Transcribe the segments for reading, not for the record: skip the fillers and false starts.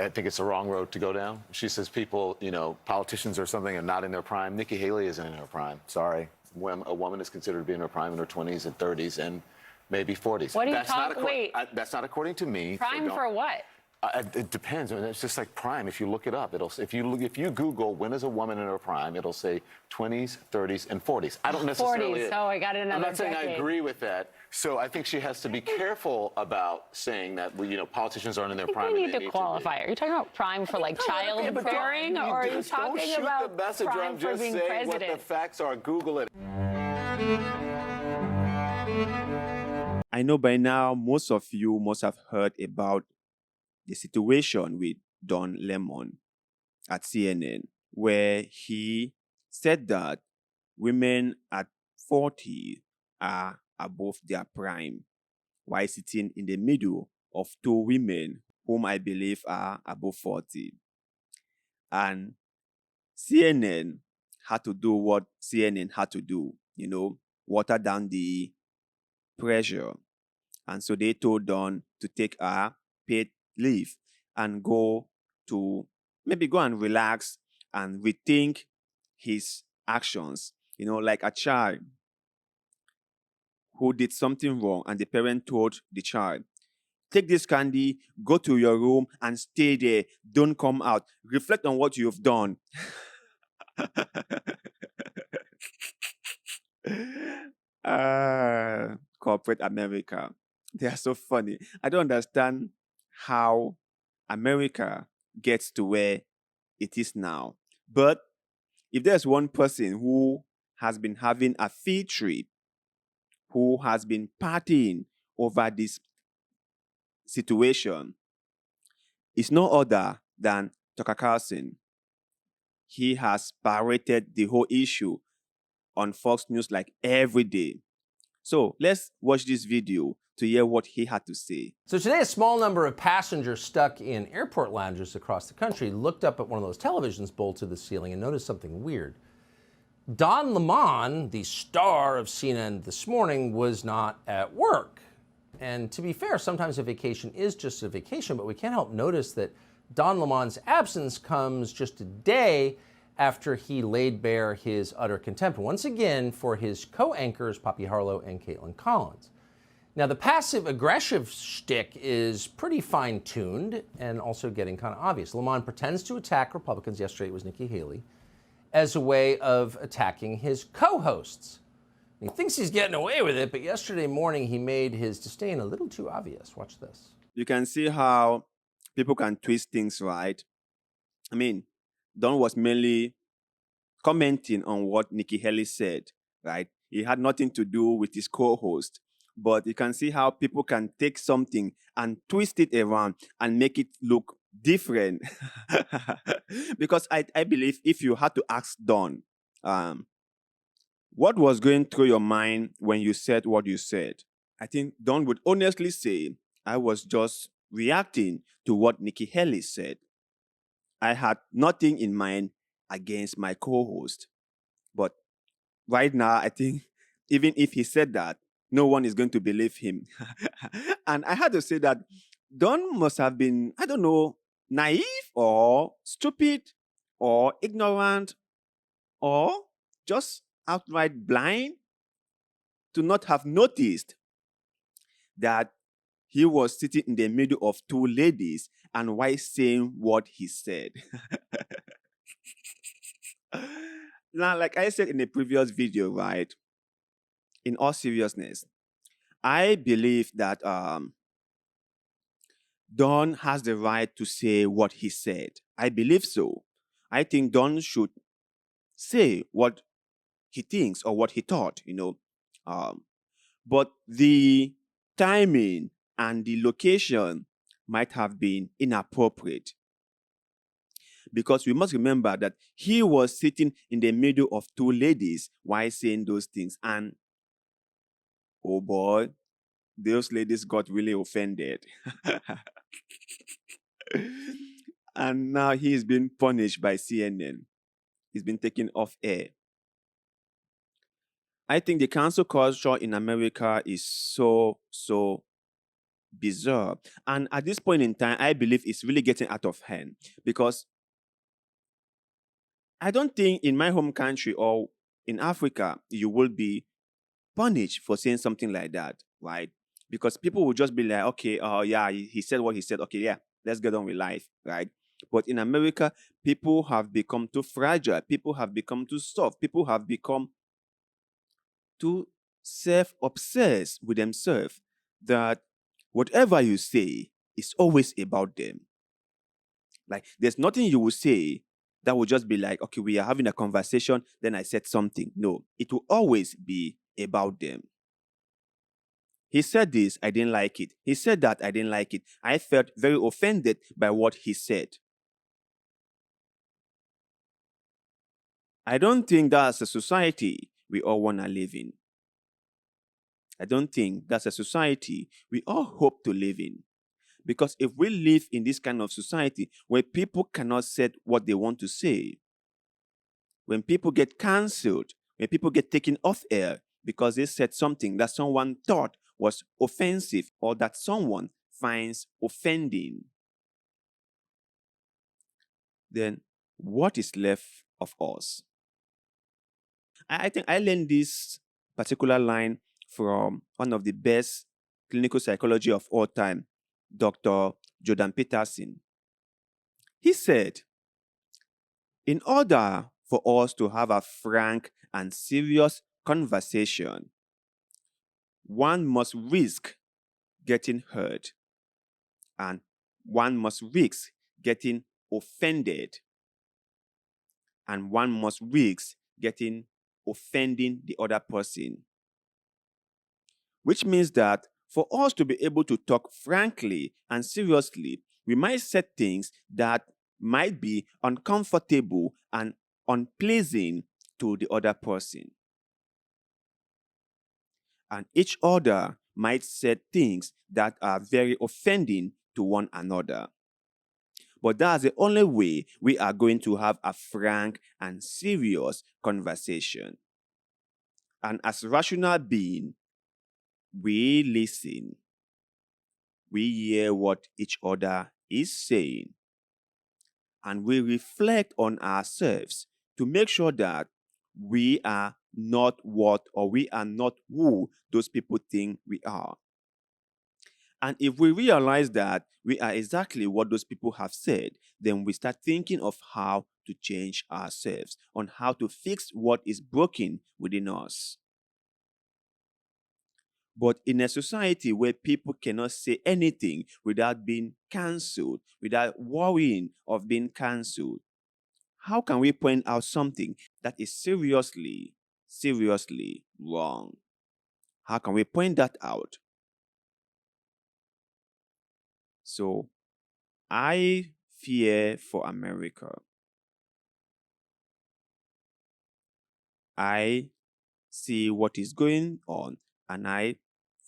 I think it's the wrong road to go down. She says people, politicians or something are not in their prime. Nikki Haley isn't in her prime. Sorry. When a woman is considered to be in her prime in her 20s and 30s and maybe 40s. What are you talking? Wait. That's not according to me. Prime for what? It depends. I mean, it's just like prime. If you look it up, if you Google when is a woman in her prime, it'll say 20s, 30s, and 40s. I don't necessarily. 40s. Oh, I got another. I'm not saying decade. I agree with that. So I think she has to be careful about saying that politicians aren't in their prime. We need to qualify. Are you talking about prime for like childbearing, or are you talking about prime for being president? What the facts are. Google it. I know by now most of you must have heard about the situation with Don Lemon at CNN, where he said that women at 40 are above their prime, while sitting in the middle of two women whom I believe are above 40. And CNN had to do what CNN had to do, water down the pressure. And so they told Don to take a paid leave and go and relax and rethink his actions. Like a child who did something wrong and the parent told the child, take this candy, go to your room and stay there. Don't come out. Reflect on what you've done. Corporate America. They are so funny. I don't understand how America gets to where it is now. But if there's one person who has been having a field trip, who has been partying over this situation, it's no other than Tucker Carlson. He has paraded the whole issue on Fox News like every day. So let's watch this video to hear what he had to say. So today, a small number of passengers stuck in airport lounges across the country looked up at one of those televisions bolted to the ceiling and noticed something weird. Don Lemon, the star of CNN This Morning, was not at work. And to be fair, sometimes a vacation is just a vacation, but we can't help notice that Don Lemon's absence comes just a day after he laid bare his utter contempt, once again, for his co-anchors, Poppy Harlow and Caitlin Collins. Now, the passive-aggressive shtick is pretty fine-tuned and also getting kind of obvious. Lemon pretends to attack Republicans, yesterday it was Nikki Haley, as a way of attacking his co-hosts. He thinks he's getting away with it, but yesterday morning he made his disdain a little too obvious. Watch this. You can see how people can twist things, right? I mean, Don was mainly commenting on what Nikki Haley said, right? It had nothing to do with his co-host. But you can see how people can take something and twist it around and make it look different. Because I believe if you had to ask Don, what was going through your mind when you said what you said, I think Don would honestly say, I was just reacting to what Nikki Haley said. I had nothing in mind against my co-host. But right now, I think even if he said that, no one is going to believe him. And I had to say that Don must have been, I don't know, naive or stupid or ignorant or just outright blind to not have noticed that he was sitting in the middle of two ladies and while saying what he said. Now, like I said in the previous video, right? In all seriousness, I believe that Don has the right to say what he said. I believe so. I think Don should say what he thinks or what he thought, But the timing and the location might have been inappropriate. Because we must remember that he was sitting in the middle of two ladies while saying those things. And oh boy, those ladies got really offended. And now he's been punished by CNN. He's been taken off air. I think the cancel culture in America is so bizarre. And at this point in time, I believe it's really getting out of hand because I don't think in my home country or in Africa you will be punished for saying something like that, right? Because people will just be like, okay, oh yeah, he said what he said. Okay, yeah, let's get on with life, right? But in America, people have become too fragile. People have become too soft. People have become too self-obsessed with themselves that whatever you say is always about them. Like there's nothing you will say that will just be like, okay, we are having a conversation, then I said something. No, it will always be about them. He said this, I didn't like it. He said that, I didn't like it. I felt very offended by what he said. I don't think that's a society we all want to live in. I don't think that's a society we all hope to live in. Because if we live in this kind of society where people cannot say what they want to say, when people get cancelled, when people get taken off air because they said something that someone thought was offensive or that someone finds offending, then what is left of us? I think I learned this particular line from one of the best clinical psychology of all time, Dr. Jordan Peterson. He said, in order for us to have a frank and serious conversation, one must risk getting hurt and one must risk getting offended and one must risk getting offending the other person. Which means that for us to be able to talk frankly and seriously, we might say things that might be uncomfortable and unpleasing to the other person. And each other might say things that are very offending to one another. But that's the only way we are going to have a frank and serious conversation. And as rational beings, we listen. We hear what each other is saying. And we reflect on ourselves to make sure that we are not what or we are not who those people think we are. And if we realize that we are exactly what those people have said, then we start thinking of how to change ourselves, on how to fix what is broken within us. But in a society where people cannot say anything without being cancelled, without worrying of being cancelled, how can we point out something that is seriously, seriously wrong? How can we point that out? So, I fear for America. I see what is going on and I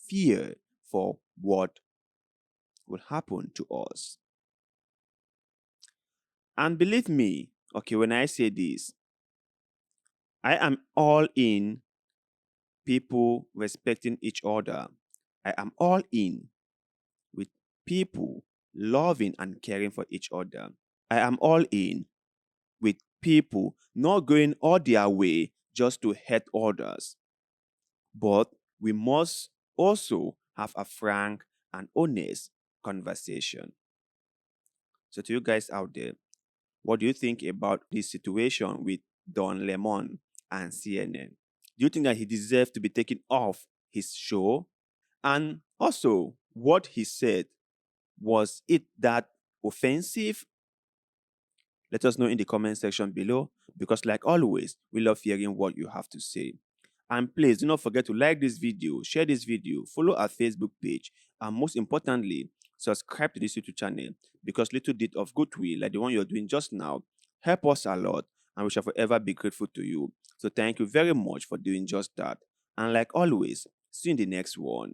fear for what will happen to us. And believe me, okay, when I say this, I am all in people respecting each other. I am all in with people loving and caring for each other. I am all in with people not going all their way just to hurt others. But we must also have a frank and honest conversation. So to you guys out there, what do you think about this situation with Don Lemon and CNN? Do you think that he deserves to be taken off his show? And also, what he said, was it that offensive? Let us know in the comment section below because like always, we love hearing what you have to say. And please do not forget to like this video, share this video, follow our Facebook page, and most importantly, subscribe to this YouTube channel because little deed of goodwill like the one you're doing just now help us a lot and we shall forever be grateful to you. So thank you very much for doing just that. And like always, see you in the next one.